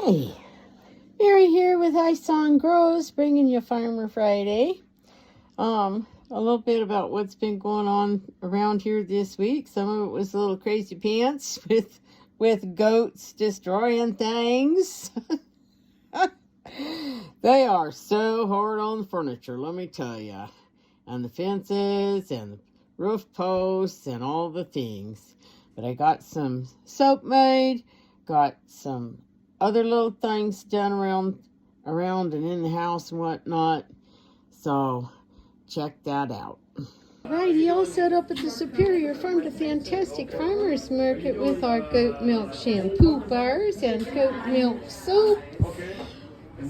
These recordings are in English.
Hey, Mary here with hysong.grows, bringing you Farmer Friday. A little bit about what's been going on around here this week. Some of it was a little crazy pants with goats destroying things. They are so hard on the furniture, let me tell you. And the fences and the roof posts and all the things. But I got some soap made, got some other little things done around and in the house and whatnot. So check that out. Righty, all set up at the Superior Farm to Fantastic Farmers Market with our goat milk shampoo bars and goat milk soap,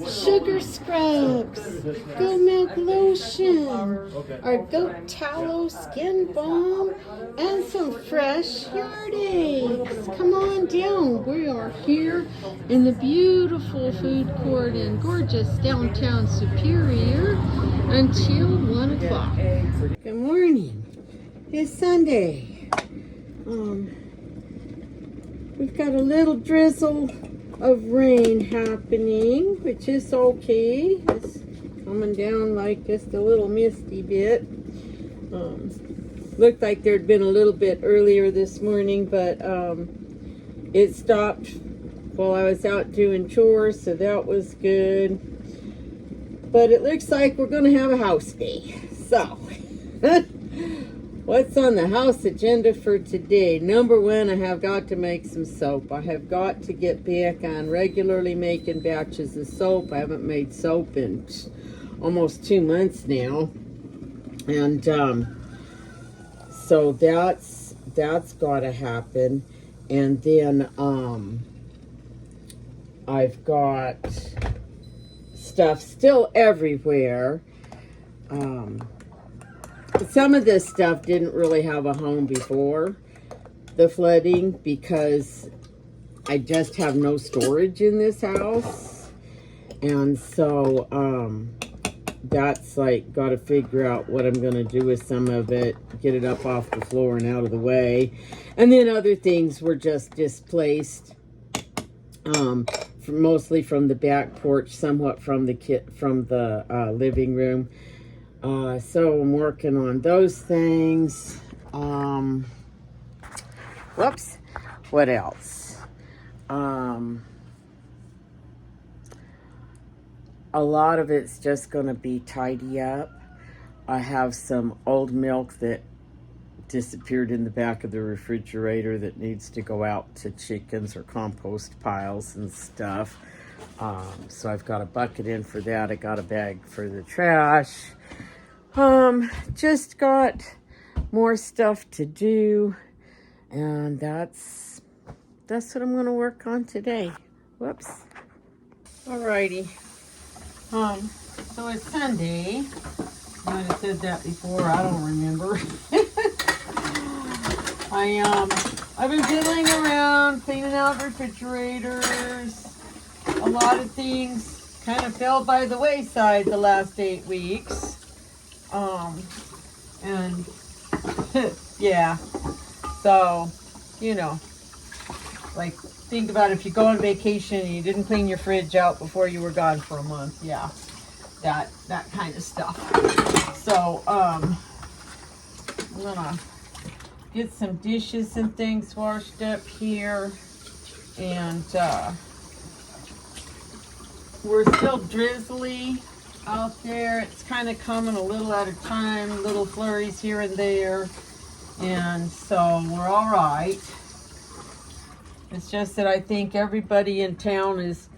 sugar scrubs, goat milk lotion, our goat tallow skin balm, and some fresh yard eggs. Come on down. We are here in the beautiful food court in gorgeous downtown Superior until 1 o'clock. Good morning. It's Sunday. We've got a little drizzle of rain happening, which is okay. It's coming down like just a little misty bit. Looked like there'd been a little bit earlier this morning, but it stopped while I was out doing chores, so that was good. But it looks like we're gonna have a house day. So what's on the house agenda for today? Number one, I have got to make some soap. I have got to get back on regularly making batches of soap. I haven't made soap in almost 2 months now. And so that's got to happen. And then I've got stuff still everywhere. Some of this stuff didn't really have a home before the flooding because I just have no storage in this house. And so that's like, got to figure out what I'm going to do with some of it, get it up off the floor and out of the way. And then other things were just displaced, mostly from the back porch, somewhat from the living room. So I'm working on those things. Whoops. What else? A lot of it's just going to be tidy up. I have some old milk that disappeared in the back of the refrigerator that needs to go out to chickens or compost piles and stuff. So I've got a bucket in for that. I got a bag for the trash. Just got more stuff to do, and that's what I'm going to work on today. Whoops. Alrighty. So it's Sunday. I might have said that before. I don't remember. I've been fiddling around, cleaning out refrigerators. A lot of things kind of fell by the wayside the last 8 weeks. And yeah, so, you know, like, think about if you go on vacation and you didn't clean your fridge out before you were gone for a month. Yeah, that kind of stuff. So, I'm gonna get some dishes and things washed up here, and we're still drizzly out there. It's kind of coming a little at a time, little flurries here and there, and so we're all right. It's just that I think everybody in town is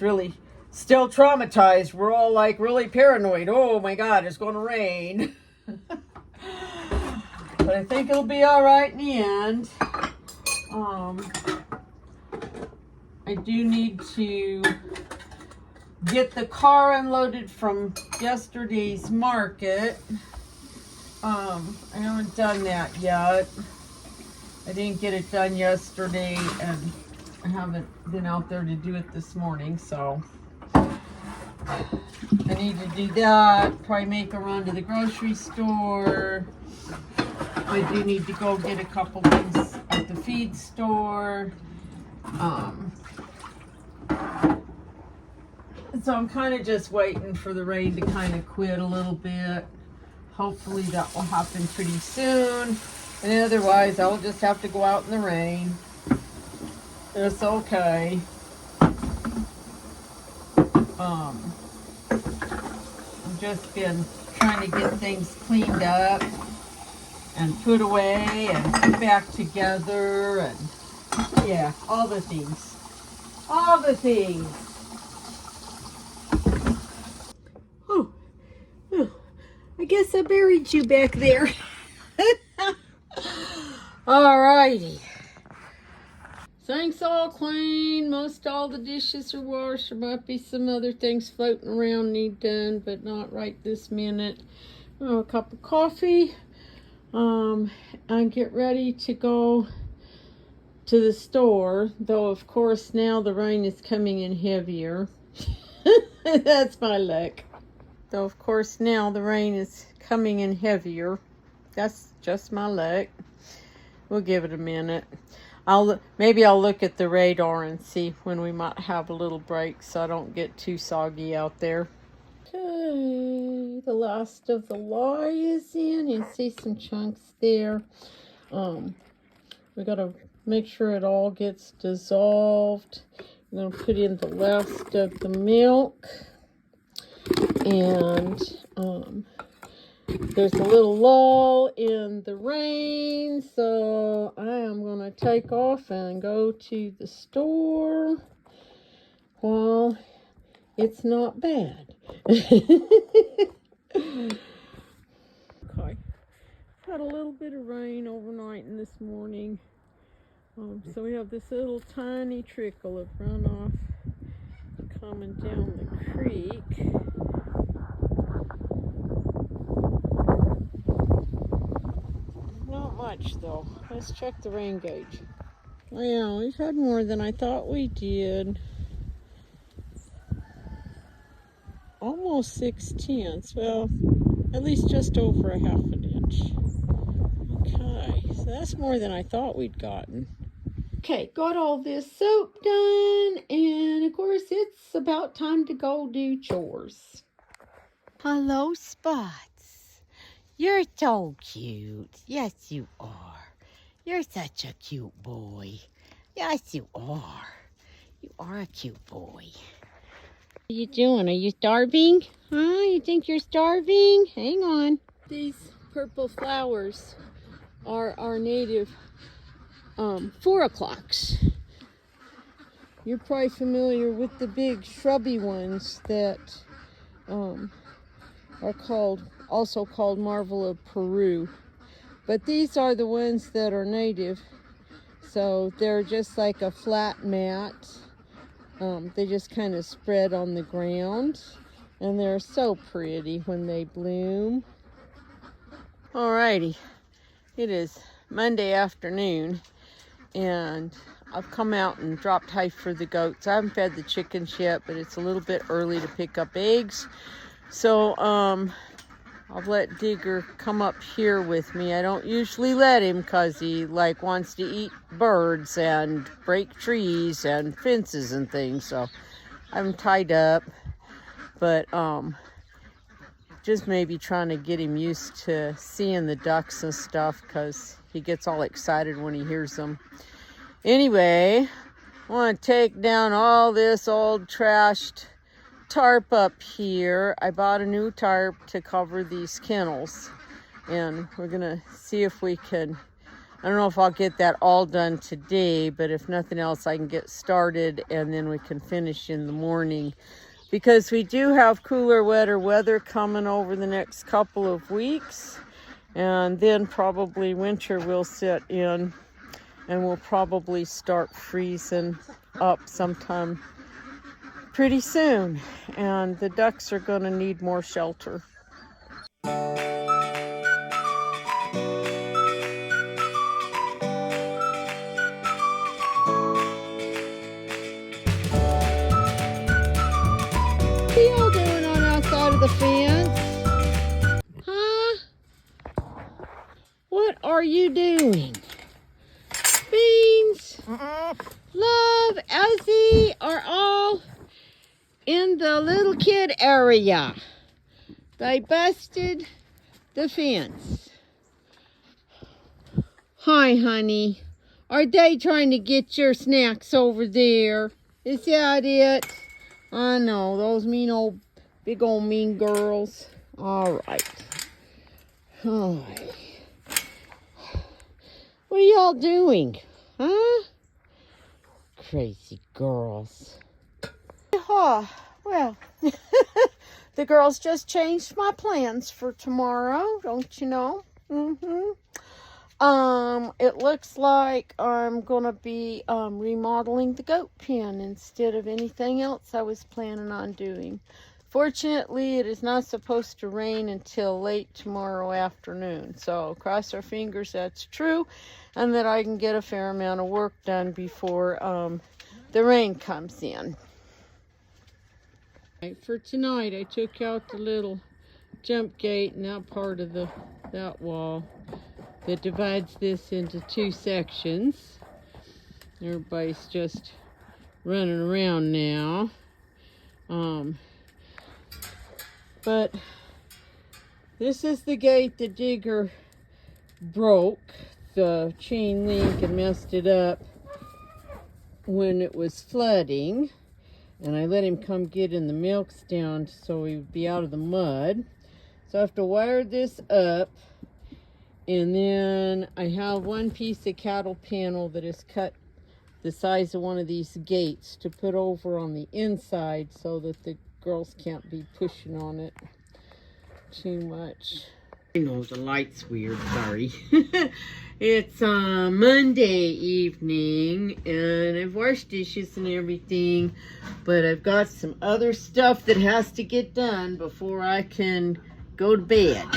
really still traumatized. We're all like really paranoid. Oh my God, it's going to rain. But I think it'll be all right in the end. I do need to get the car unloaded from yesterday's market. I haven't done that yet. I didn't get it done yesterday, and I haven't been out there to do it this morning, so I need to do that. Probably make a run to the grocery store. I do need to go get a couple things at the feed store. So I'm kind of just waiting for the rain to kind of quit a little bit. Hopefully that will happen pretty soon. And otherwise, I'll just have to go out in the rain. It's okay. I've just been trying to get things cleaned up and put away and put back together and yeah, all the things. All the things. Oh, I guess I buried you back there. Alrighty. Sink's all clean. Most all the dishes are washed. There might be some other things floating around need done, but not right this minute. I'll have a cup of coffee. And get ready to go to the store. Though, of course, now the rain is coming in heavier. That's my luck. Though, of course, now the rain is coming in heavier. That's just my luck. We'll give it a minute. Maybe I'll look at the radar and see when we might have a little break so I don't get too soggy out there. Okay, the last of the lye is in. You see some chunks there. We gotta make sure it all gets dissolved. I'm gonna put in the last of the milk. And there's a little lull in the rain, so I am going to take off and go to the store while it's not bad. Okay. Had a little bit of rain overnight and this morning. So we have this little tiny trickle of runoff coming down the creek. Not much though. Let's check the rain gauge. Well, we've had more than I thought we did. Almost 6/10. Well, at least just over a half an inch. Okay, so that's more than I thought we'd gotten. Okay, got all this soap done, and of course it's about time to go do chores. Hello, Spots. You're so cute. Yes, you are. You're such a cute boy. Yes, you are. You are a cute boy. What are you doing? Are you starving? Huh? You think you're starving? Hang on. These purple flowers are our native 4 o'clocks. You're probably familiar with the big shrubby ones that are also called Marvel of Peru. But these are the ones that are native. So they're just like a flat mat. They just kind of spread on the ground. And they're so pretty when they bloom. Alrighty. It is Monday afternoon. And I've come out and dropped hay for the goats. I haven't fed the chickens yet, but it's a little bit early to pick up eggs. So, I'll let Digger come up here with me. I don't usually let him because he wants to eat birds and break trees and fences and things. So I'm tied up, but just maybe trying to get him used to seeing the ducks and stuff because he gets all excited when he hears them. Anyway, I want to take down all this old trashed tarp up here. I bought a new tarp to cover these kennels, and we're gonna see if we can, I don't know if I'll get that all done today, but if nothing else I can get started and then we can finish in the morning, because we do have cooler, wetter weather coming over the next couple of weeks, and then probably winter will set in and we'll probably start freezing up sometime pretty soon, and the ducks are going to need more shelter. What are y'all doing on outside of the fence? Huh? What are you doing? Beans, Love, Ozzy are all in the little kid area. They busted the fence. Hi, honey. Are they trying to get your snacks over there? Is that it? I know, those big old mean girls. All right. Hi. What are y'all doing? Huh? Crazy girls. Oh, well, the girls just changed my plans for tomorrow, don't you know? It looks like I'm gonna be remodeling the goat pen instead of anything else I was planning on doing. Fortunately, it is not supposed to rain until late tomorrow afternoon, so cross our fingers that's true and that I can get a fair amount of work done before the rain comes in. For tonight, I took out the little jump gate and that part of that wall that divides this into two sections. Everybody's just running around now. But this is the gate the digger broke the chain link and messed it up when it was flooding. And I let him come get in the milks down so he would be out of the mud. So I have to wire this up. And then I have one piece of cattle panel that is cut the size of one of these gates to put over on the inside so that the girls can't be pushing on it too much. I know the light's weird, sorry. It's Monday evening and I've washed dishes and everything, but I've got some other stuff that has to get done before I can go to bed.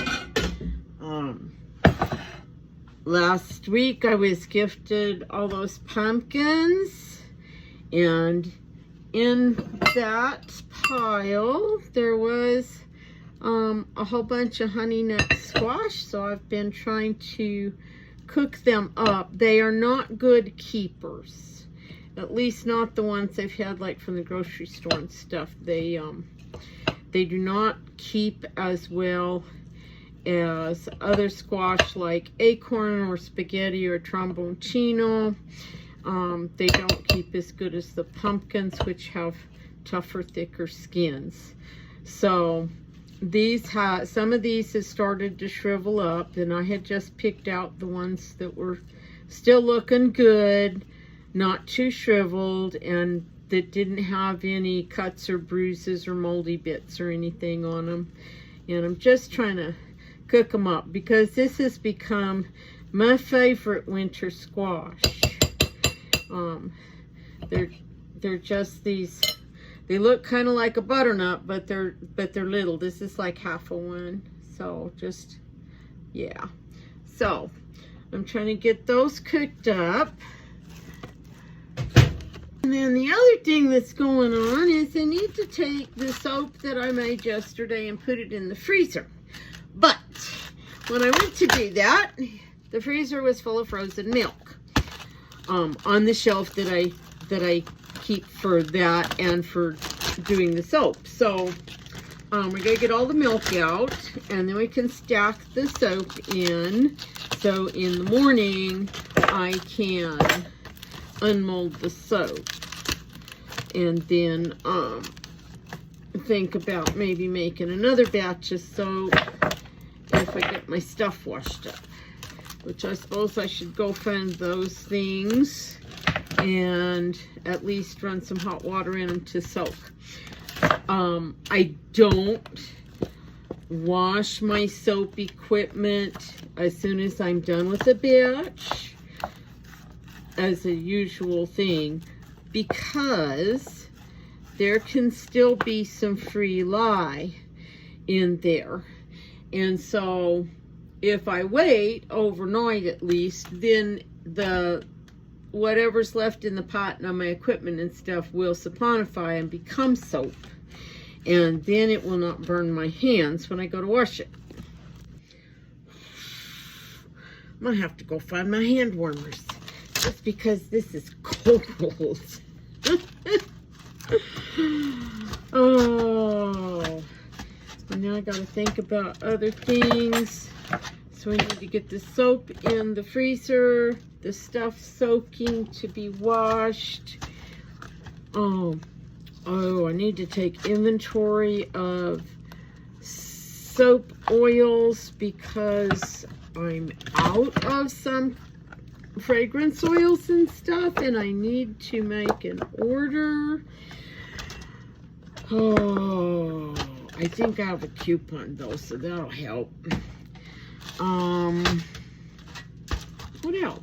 Last week I was gifted all those pumpkins, and in that pile there was a whole bunch of honey nut squash, so I've been trying to cook them up. They are not good keepers, at least not the ones I've had like from the grocery store and stuff. They do not keep as well as other squash like acorn or spaghetti or tromboncino. They don't keep as good as the pumpkins, which have tougher, thicker skins. So some of these have started to shrivel up, and I had just picked out the ones that were still looking good, not too shriveled, and that didn't have any cuts or bruises or moldy bits or anything on them. And I'm just trying to cook them up because this has become my favorite winter squash. They're just these. They look kind of like a butternut, but they're little. This is like half a one. So just, yeah. So I'm trying to get those cooked up. And then the other thing that's going on is I need to take the soap that I made yesterday and put it in the freezer. But when I went to do that, the freezer was full of frozen milk on the shelf that I keep for that and for doing the soap. So we're gonna get all the milk out, and then we can stack the soap in. So in the morning I can unmold the soap and then think about maybe making another batch of soap if I get my stuff washed up, which I suppose I should go find those things and at least run some hot water in them to soak. I don't wash my soap equipment as soon as I'm done with a batch as a usual thing, because there can still be some free lye in there. And so if I wait overnight at least, then whatever's left in the pot and on my equipment and stuff will saponify and become soap. And then it will not burn my hands when I go to wash it. I'm gonna have to go find my hand warmers just because this is cold. Oh, I got to think about other things. So we need to get the soap in the freezer, the stuff soaking to be washed. Oh, I need to take inventory of soap oils because I'm out of some fragrance oils and stuff, and I need to make an order. Oh, I think I have a coupon though, so that'll help. What else?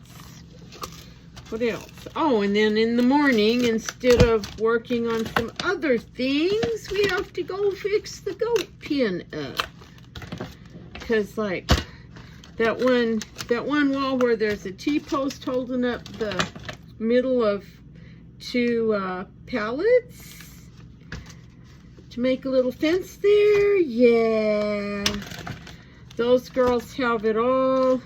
What else? Oh, and then in the morning, instead of working on some other things, we have to go fix the goat pen up. Because, like, that one wall where there's a T-post holding up the middle of two pallets to make a little fence there. Yeah. Those girls have it all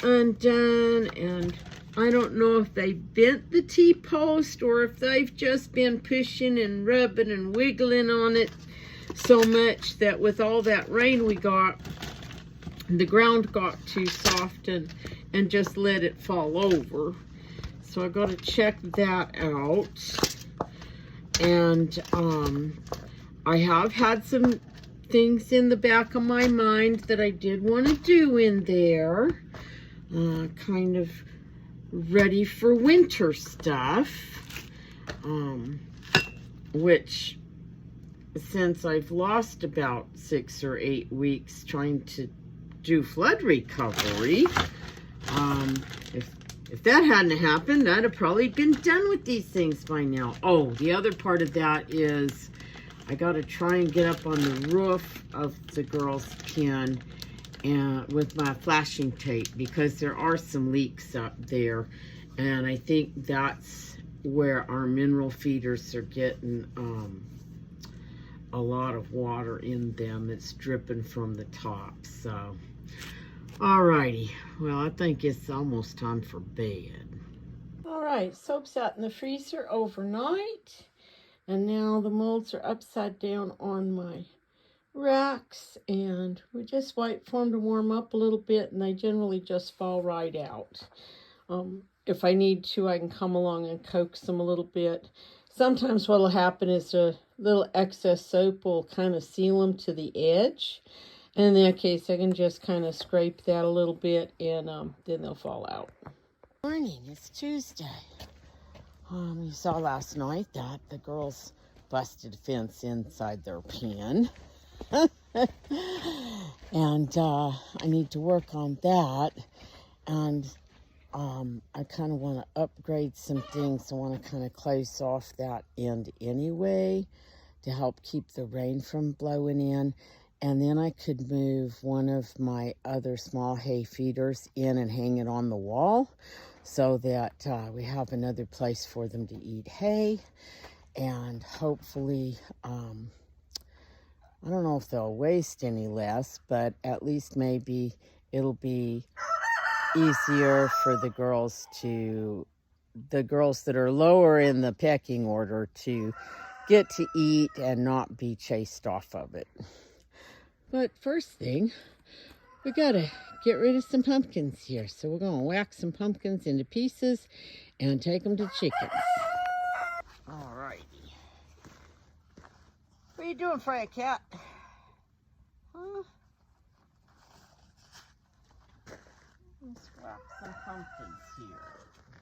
undone, and I don't know if they bent the T-post or if they've just been pushing and rubbing and wiggling on it so much that with all that rain we got, the ground got too soft and just let it fall over. So I got to check that out. And I have had some things in the back of my mind that I did want to do in there. Kind of ready for winter stuff. Which, since I've lost about 6 or 8 weeks trying to do flood recovery, if that hadn't happened, I'd have probably been done with these things by now. Oh, the other part of that is I got to try and get up on the roof of the girls' pen and with my flashing tape, because there are some leaks up there, and I think that's where our mineral feeders are getting a lot of water in them. It's dripping from the top. So alrighty, well, I think it's almost time for bed. Alright, soap's out in the freezer overnight, and now the molds are upside down on my racks, and we just wait for them to warm up a little bit, and they generally just fall right out. If I need to, I can come along and coax them a little bit. Sometimes what will happen is a little excess soap will kind of seal them to the edge, and in that case I can just kind of scrape that a little bit, and then they'll fall out. Morning, it's Tuesday. You saw last night that the girls busted a fence inside their pen. And I need to work on that, and I kind of want to upgrade some things. I want to kind of close off that end anyway to help keep the rain from blowing in, and then I could move one of my other small hay feeders in and hang it on the wall so that we have another place for them to eat hay, and hopefully I don't know if they'll waste any less, but at least maybe it'll be easier for the girls that are lower in the pecking order to get to eat and not be chased off of it. But first thing, we gotta get rid of some pumpkins here. So we're gonna whack some pumpkins into pieces and take them to chickens. Alrighty. What are you doing, Freya Cat? Huh? Let's whack some pumpkins here.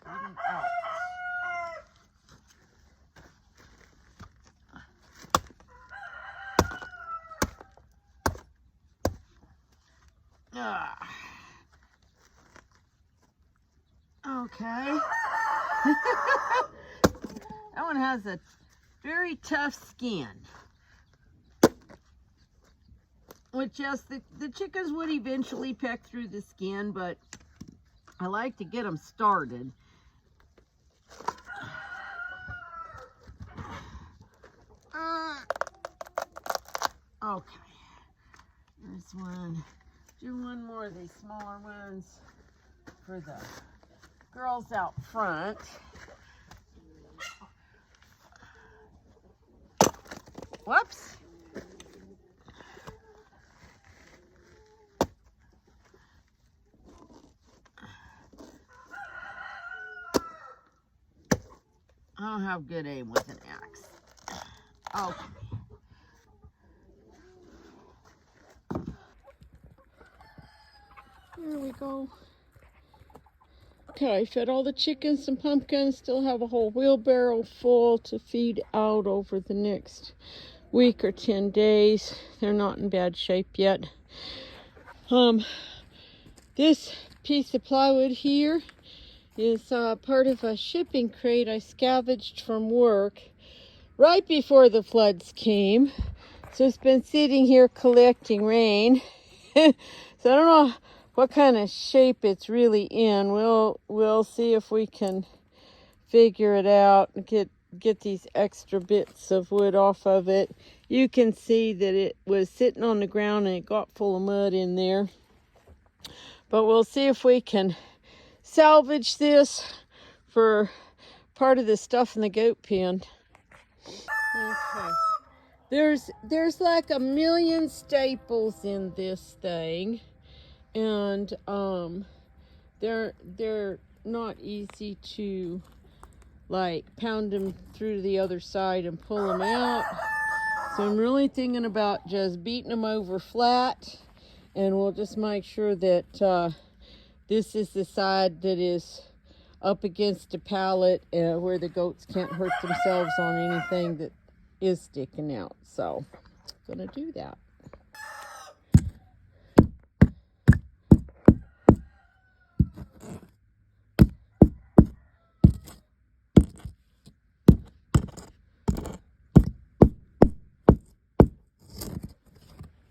Bring them out. Okay. That one has a very tough skin. Which, yes, the chickens would eventually peck through the skin, but I like to get them started. Okay. There's one. Do one more of these smaller ones for the girls out front. Whoops. have good aim with an axe. Okay. There we go. Okay, I fed all the chickens some pumpkins. Still have a whole wheelbarrow full to feed out over the next week or 10 days. They're not in bad shape yet. This piece of plywood here is part of a shipping crate I scavenged from work right before the floods came. So it's been sitting here collecting rain. So I don't know what kind of shape it's really in. We'll see if we can figure it out and get these extra bits of wood off of it. You can see that it was sitting on the ground and it got full of mud in there. But we'll see if we can salvage this for part of the stuff in the goat pen. Okay. There's like a million staples in this thing, and they're not easy to like pound them through to the other side and pull them out. So I'm really thinking about just beating them over flat, and we'll just make sure that this is the side that is up against the pallet where the goats can't hurt themselves on anything that is sticking out. So I'm gonna do that.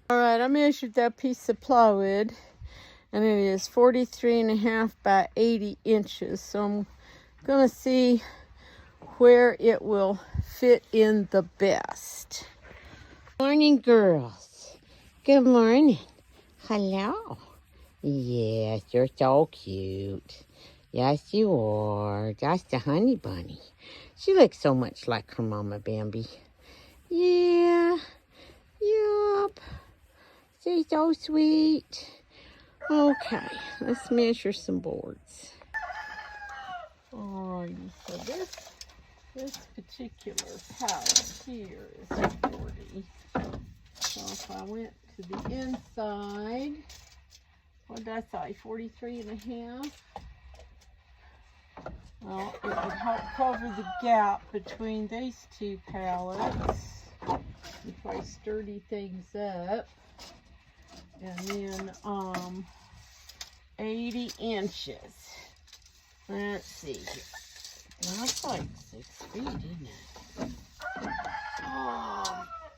All right, I measured that piece of plywood, and it is 43.5 by 80 inches. So I'm gonna see where it will fit in the best. Morning, girls. Good morning. Hello. Yes, you're so cute. Yes, you are. That's the honey bunny. She looks so much like her mama Bambi. Yeah. Yup. She's so sweet. Okay, let's measure some boards. Alrighty, so this particular pallet here is 40. So if I went to the inside, what did I say, 43.5? Well, it would help cover the gap between these two pallets if I sturdy things up. And then 80 inches. Let's see here. That's like 6 feet, isn't it?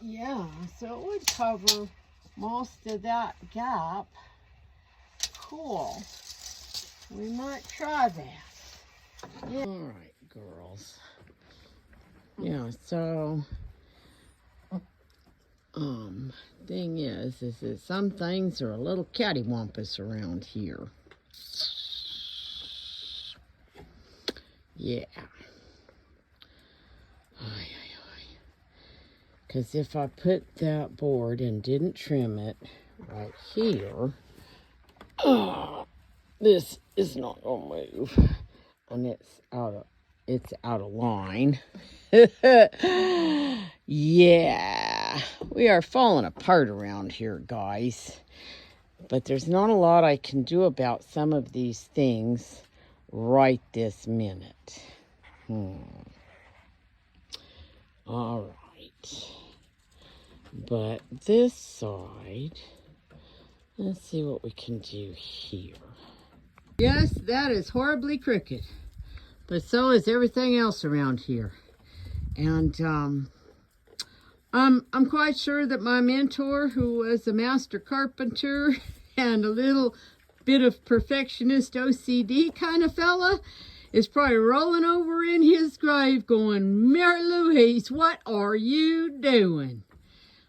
Yeah, so it would cover most of that gap. Cool. We might try that. Yeah. All right, girls. Yeah, so thing is that some things are a little cattywampus around here. Yeah. Because if I put that board and didn't trim it right here, this is not gonna move, and it's out of line. Yeah, we are falling apart around here, guys. But there's not a lot I can do about some of these things right this minute. All right. But this side, let's see what we can do here. Yes, that is horribly crooked. But so is everything else around here. And I'm quite sure that my mentor, who was a master carpenter and a little bit of perfectionist OCD kind of fella, is probably rolling over in his grave going, Mary Louise, what are you doing?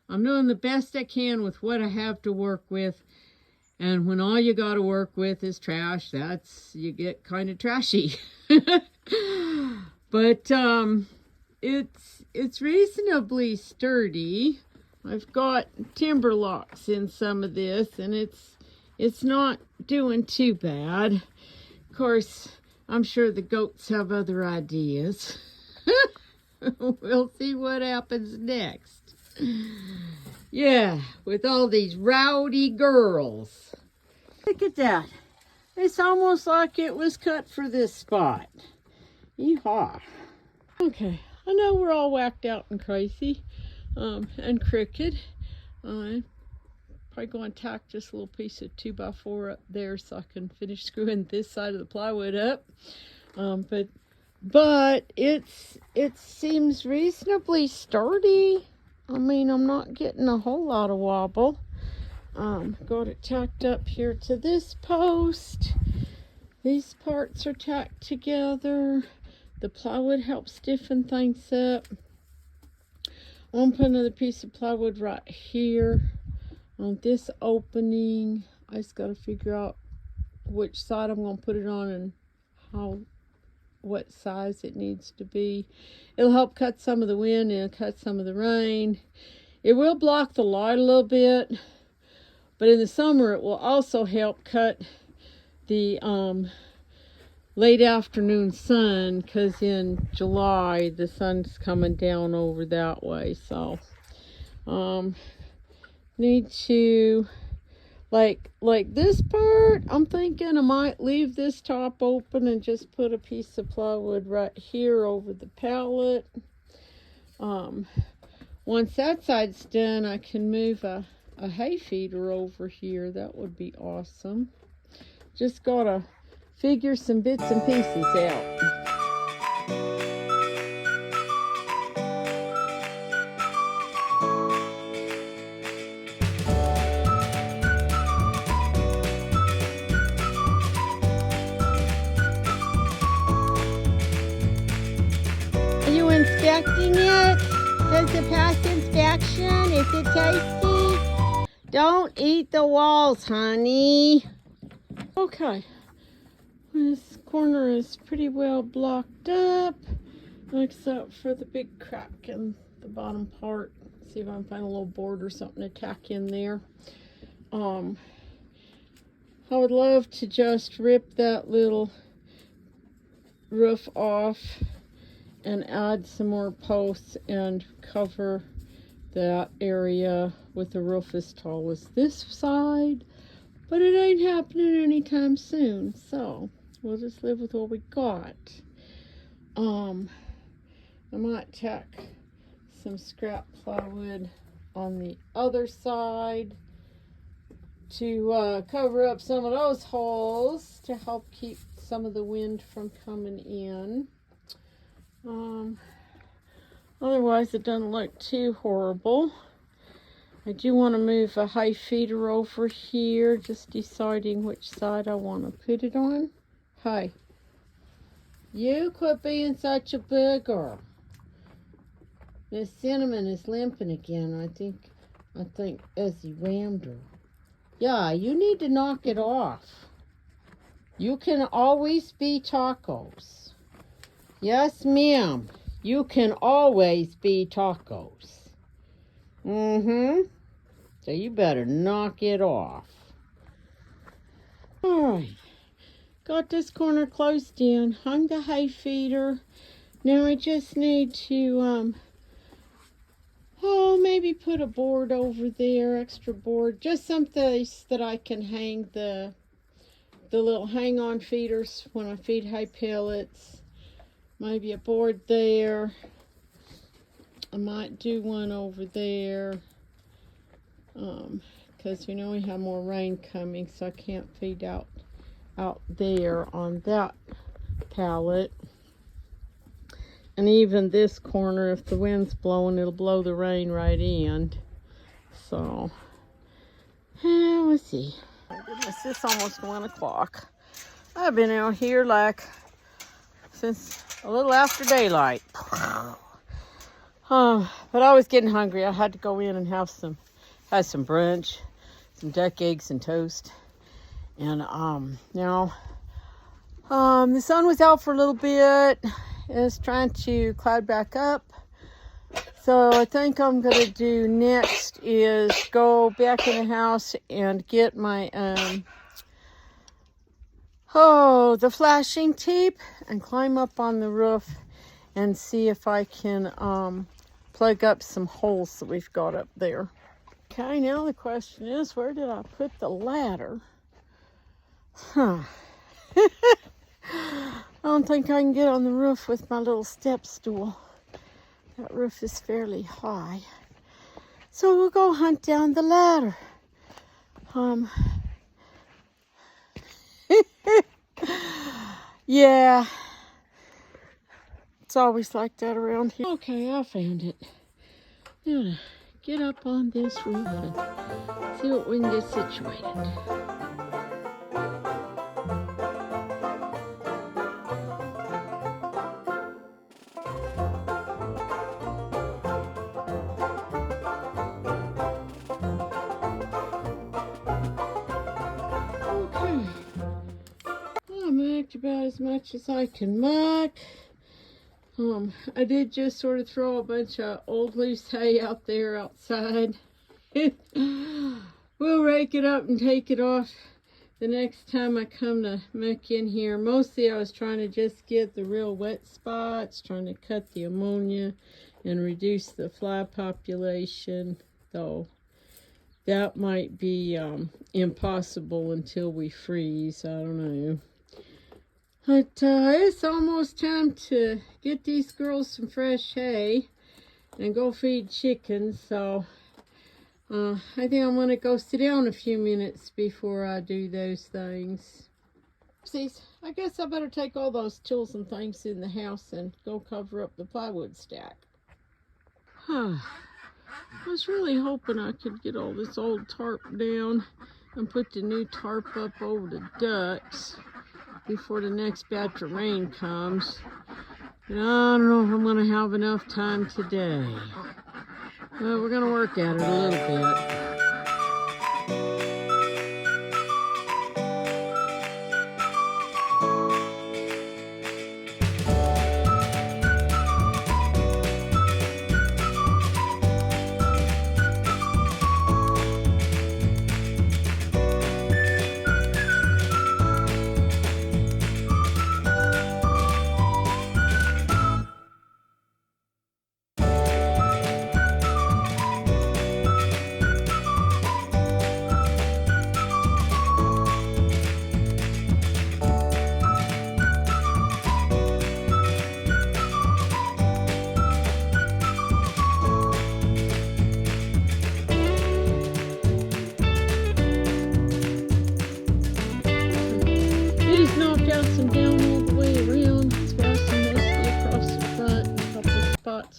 I'm doing the best I can with what I have to work with. And when all you got to work with is trash, you get kind of trashy. But it's reasonably sturdy. I've got timber locks in some of this, and it's not doing too bad. Of course, I'm sure the goats have other ideas. We'll see what happens next. Yeah, with all these rowdy girls. Look at that. It's almost like it was cut for this spot. Yeehaw. Okay, I know we're all whacked out and crazy and crooked. I'm probably going to tack just a little piece of 2x4 up there so I can finish screwing this side of the plywood up. But it seems reasonably sturdy. I mean, I'm not getting a whole lot of wobble. Got it tacked up here to this post. These parts are tacked together. The plywood helps stiffen things up. I'm going to put another piece of plywood right here on this opening. I just got to figure out which side I'm going to put it on and what size it needs to be. It'll help cut some of the wind and cut some of the rain. It will block the light a little bit, but in the summer it will also help cut the late afternoon sun, because in July the sun's coming down over that way. So need to like this part, I'm thinking I might leave this top open and just put a piece of plywood right here over the pallet. Once that side's done, I can move a hay feeder over here. That would be awesome. Just gotta figure some bits and pieces out. Are you inspecting it? Does it pass inspection? Is it tasty? Don't eat the walls, honey. Okay. This corner is pretty well blocked up, except for the big crack in the bottom part. See if I can find a little board or something to tack in there. I would love to just rip that little roof off and add some more posts and cover that area with a roof as tall as this side, but it ain't happening anytime soon, so we'll just live with what we got. I might tack some scrap plywood on the other side to cover up some of those holes to help keep some of the wind from coming in. Otherwise it doesn't look too horrible. I do want to move a hay feeder over here, just deciding which side I want to put it on. Hey, you quit being such a booger. Miss Cinnamon is limping again. I think Ezzy rammed her. Yeah, you need to knock it off. You can always be tacos. Yes, ma'am. You can always be tacos. So you better knock it off. Alright. Got this corner closed in. Hung the hay feeder. Now I just need to, maybe put a board over there. Extra board. Just some place that I can hang the little hang-on feeders when I feed hay pellets. Maybe a board there. I might do one over there, because we know we have more rain coming, so I can't feed out there on that pallet. And even this corner, if the wind's blowing, it'll blow the rain right in. So, let's see. Oh my goodness, it's almost 1 o'clock. I've been out here since a little after daylight. But I was getting hungry. I had to go in and had some brunch, some duck eggs and toast. And now the sun was out for a little bit. It's trying to cloud back up. So I think I'm gonna do next is go back in the house and get my the flashing tape and climb up on the roof and see if I can plug up some holes that we've got up there. Okay, now the question is, where did I put the ladder? I don't think I can get on the roof with my little step stool. That roof is fairly high. So we'll go hunt down the ladder. Yeah. It's always like that around here. Okay, I found it. I'm gonna get up on this roof and see what we can get situated. Okay. I mucked about as much as I can muck. I did just sort of throw a bunch of old loose hay out there outside. We'll rake it up and take it off the next time I come to muck in here. Mostly I was trying to just get the real wet spots, trying to cut the ammonia and reduce the fly population, though that might be impossible until we freeze. I don't know. But it's almost time to get these girls some fresh hay and go feed chickens, so I think I'm going to go sit down a few minutes before I do those things. Oopsies, I guess I better take all those tools and things in the house and go cover up the plywood stack. I was really hoping I could get all this old tarp down and put the new tarp up over the ducks before the next batch of rain comes. And I don't know if I'm going to have enough time today. Well, we're going to work at it a little bit.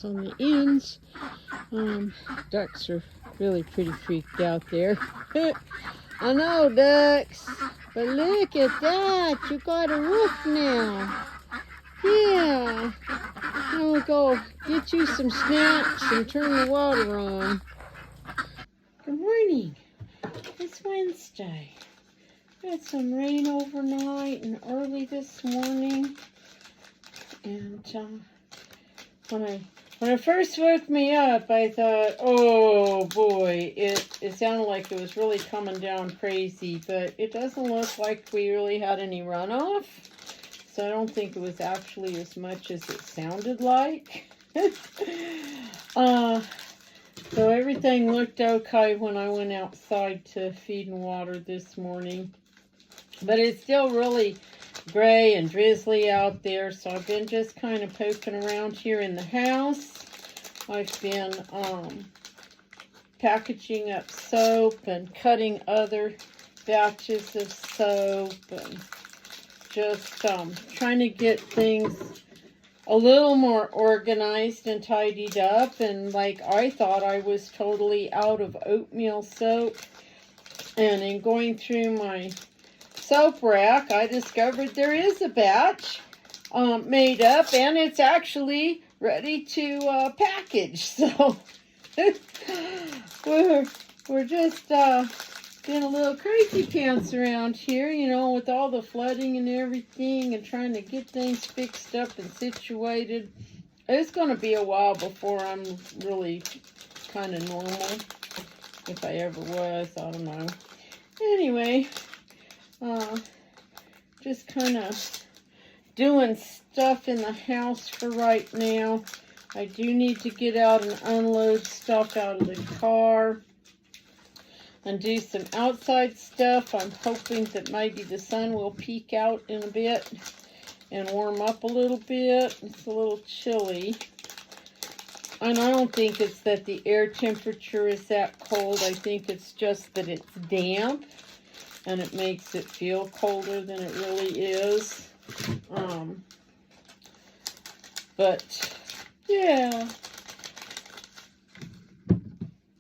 On the ends. Ducks are really pretty freaked out there. I know, ducks, but look at that, you got a roof now. Yeah, now we'll go get you some snacks and turn the water on. Good morning. It's Wednesday. We had some rain overnight and early this morning, and when it first woke me up, I thought, oh boy, it sounded like it was really coming down crazy, but it doesn't look like we really had any runoff, so I don't think it was actually as much as it sounded like. So everything looked okay when I went outside to feed and water this morning, but it's still really gray and drizzly out there, so I've been just kind of poking around here in the house. I've been packaging up soap and cutting other batches of soap and just trying to get things a little more organized and tidied up. And like, I thought I was totally out of oatmeal soap, and in going through my soap rack, I discovered there is a batch made up, and it's actually ready to package. So we're just being a little crazy pants around here, you know, with all the flooding and everything, and trying to get things fixed up and situated. It's going to be a while before I'm really kind of normal, if I ever was. I don't know. Anyway, just kind of doing stuff in the house for right now. I do need to get out and unload stuff out of the car and do some outside stuff. I'm hoping that maybe the sun will peek out in a bit and warm up a little bit. It's a little chilly. And I don't think it's that the air temperature is that cold. I think it's just that it's damp and it makes it feel colder than it really is. But yeah,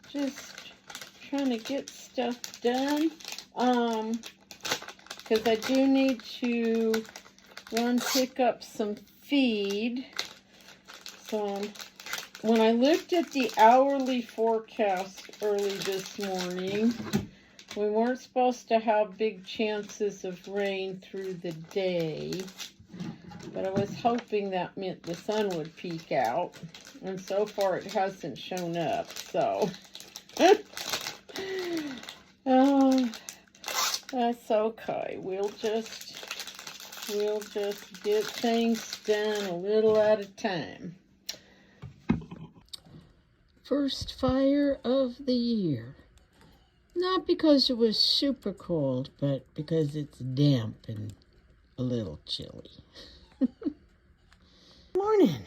just trying to get stuff done. Because I do need to run pick up some feed. So when I looked at the hourly forecast early this morning, we weren't supposed to have big chances of rain through the day, but I was hoping that meant the sun would peek out, and so far it hasn't shown up, so that's okay. We'll just get things done a little at a time. First fire of the year. Not because it was super cold, but because it's damp and a little chilly. Morning.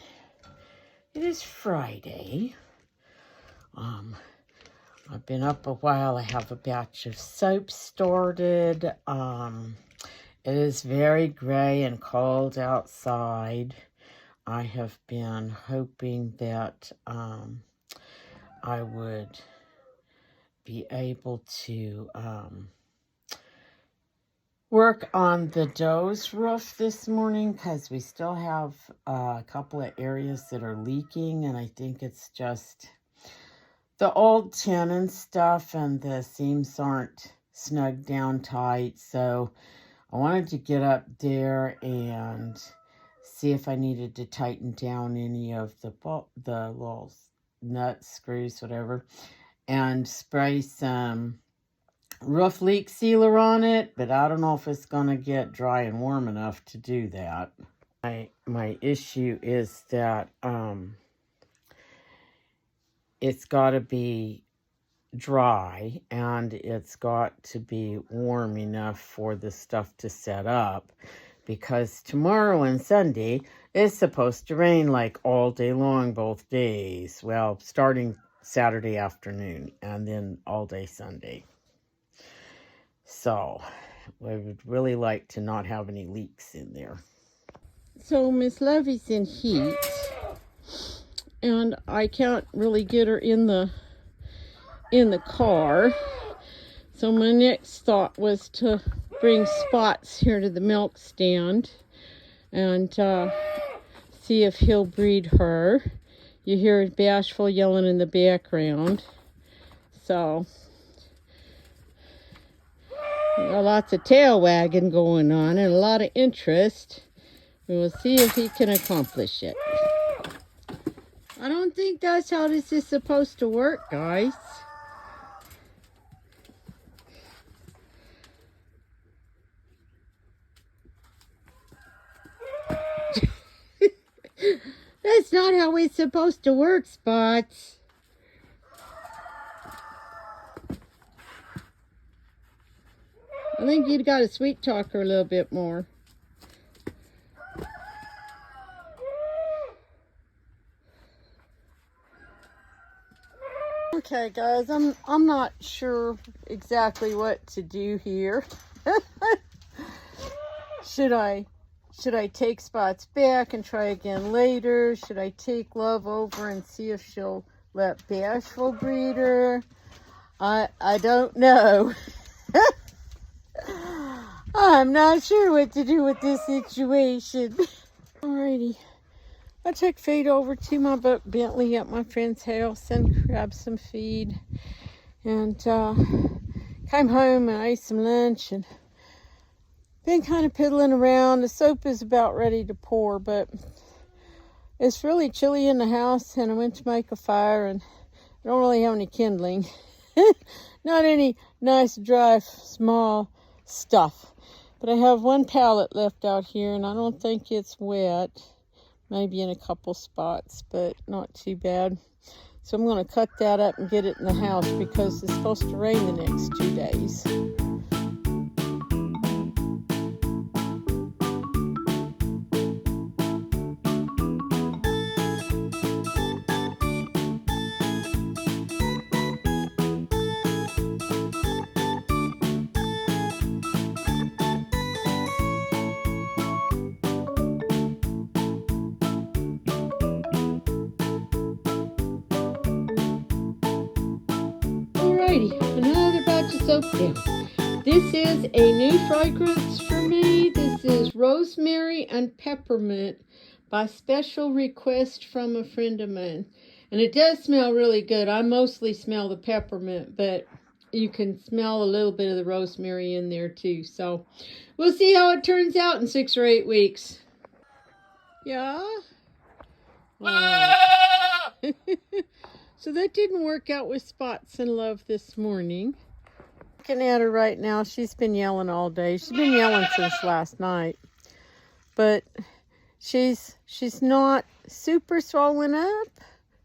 It is Friday. I've been up a while. I have a batch of soap started. It is very gray and cold outside. I have been hoping that I would be able to work on the doze roof this morning, because we still have a couple of areas that are leaking, and I think it's just the old tin and stuff, and the seams aren't snug down tight. So I wanted to get up there and see if I needed to tighten down any of the little nuts, screws, whatever, and spray some roof leak sealer on it, but I don't know if it's going to get dry and warm enough to do that. My issue is that it's got to be dry and it's got to be warm enough for the stuff to set up, because tomorrow and Sunday is supposed to rain like all day long, both days. Well, starting Saturday afternoon and then all day Sunday. So I would really like to not have any leaks in there. So Miss Levy's in heat, and I can't really get her in the car. So my next thought was to bring Spots here to the milk stand and see if he'll breed her. You hear Bashful yelling in the background. So lots of tail wagging going on and a lot of interest. We will see if he can accomplish it. I don't think that's how this is supposed to work, guys. That's not how it's supposed to work, Spots. I think you'd got to sweet talk her a little bit more. Okay, guys, I'm not sure exactly what to do here. Should I take Spots back and try again later? Should I take Love over and see if she'll let Bashful breed her? I don't know. I'm not sure what to do with this situation. Alrighty. I took Fade over to my boat Bentley at my friend's house and grabbed some feed. And came home and ate some lunch and been kind of piddling around. The soap is about ready to pour, but it's really chilly in the house, and I went to make a fire and I don't really have any kindling. Not any nice, dry, small stuff. But I have one pallet left out here, and I don't think it's wet. Maybe in a couple spots, but not too bad. So I'm going to cut that up and get it in the house because it's supposed to rain the next 2 days. Another batch of soap down. This is a new fragrance for me. This is rosemary and peppermint by special request from a friend of mine. And it does smell really good. I mostly smell the peppermint, but you can smell a little bit of the rosemary in there too. So we'll see how it turns out in 6 or 8 weeks. Yeah? So that didn't work out with Spots and Love this morning. Looking at her right now, she's been yelling all day. She's been yelling since last night. But she's not super swollen up.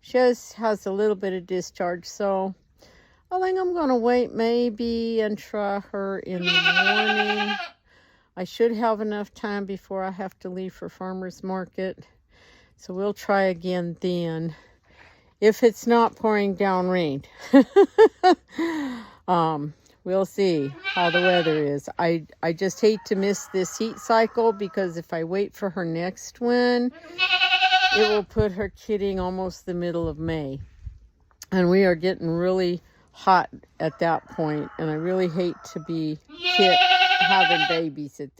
She just has a little bit of discharge. So I think I'm going to wait maybe and try her in the morning. I should have enough time before I have to leave for farmer's market. So we'll try again then. If it's not pouring down rain. We'll see how the weather is. I just hate to miss this heat cycle because if I wait for her next one, it will put her kidding almost the middle of May. And we are getting really hot at that point, and I really hate to be having babies at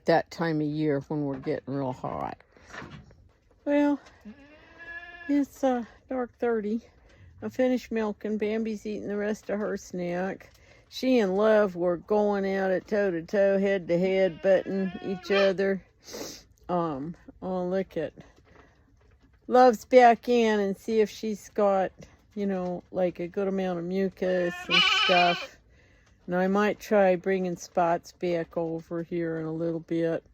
that time of year when we're getting real hot. Well, it's dark 30. I finished milking. Bambi's eating the rest of her snack. She and Love were going at it toe to toe, head to head, butting each other. I'll look at Love's back in and see if she's got, like a good amount of mucus and stuff. And I might try bringing Spots back over here in a little bit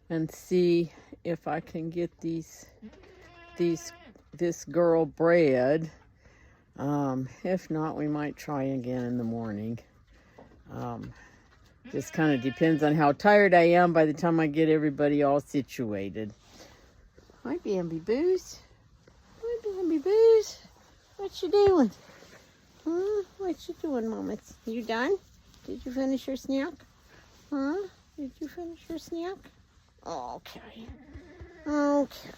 and see if I can get this girl bred. If not, we might try again in the morning. Just kind of depends on how tired I am by the time I get everybody all situated. Hi, Bambi Boos. Hi, Bambi Boos. What you doing? Huh? What you doing, Mamas? You done? Did you finish your snack? Huh? Did you finish your snack? Okay. Okay.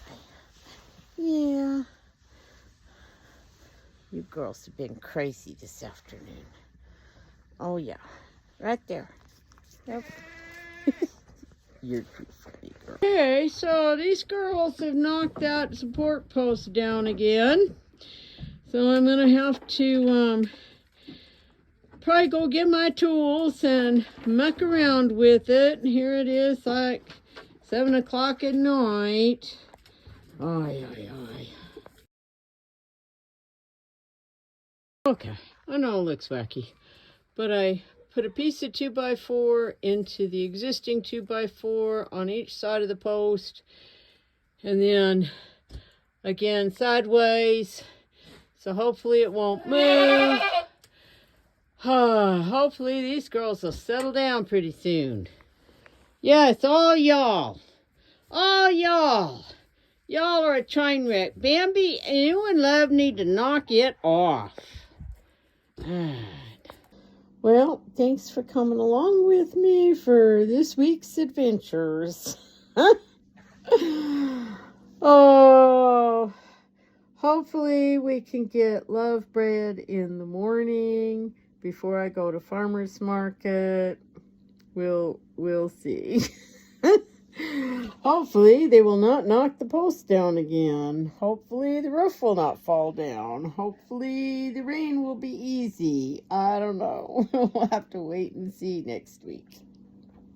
Yeah. You girls have been crazy this afternoon. Oh, yeah. Right there. Yep. You're too funny, girl. Okay, so these girls have knocked that support post down again. So I'm going to have to probably go get my tools and muck around with it. Here it is, like 7 o'clock at night. Ay, ay, ay. Okay, I know it looks wacky, but I put a piece of 2x4 into the existing 2x4 on each side of the post, and then again sideways, so hopefully it won't move. Hopefully these girls will settle down pretty soon. Yes, all y'all. All y'all. Y'all are a train wreck. Bambi, you and Love need to knock it off. Well, thanks for coming along with me for this week's adventures. Oh, hopefully we can get Love bred in the morning before I go to farmer's market. We'll see. Hopefully they will not knock the post down again. Hopefully the roof will not fall down. Hopefully the rain will be easy. I don't know. We'll have to wait and see next week.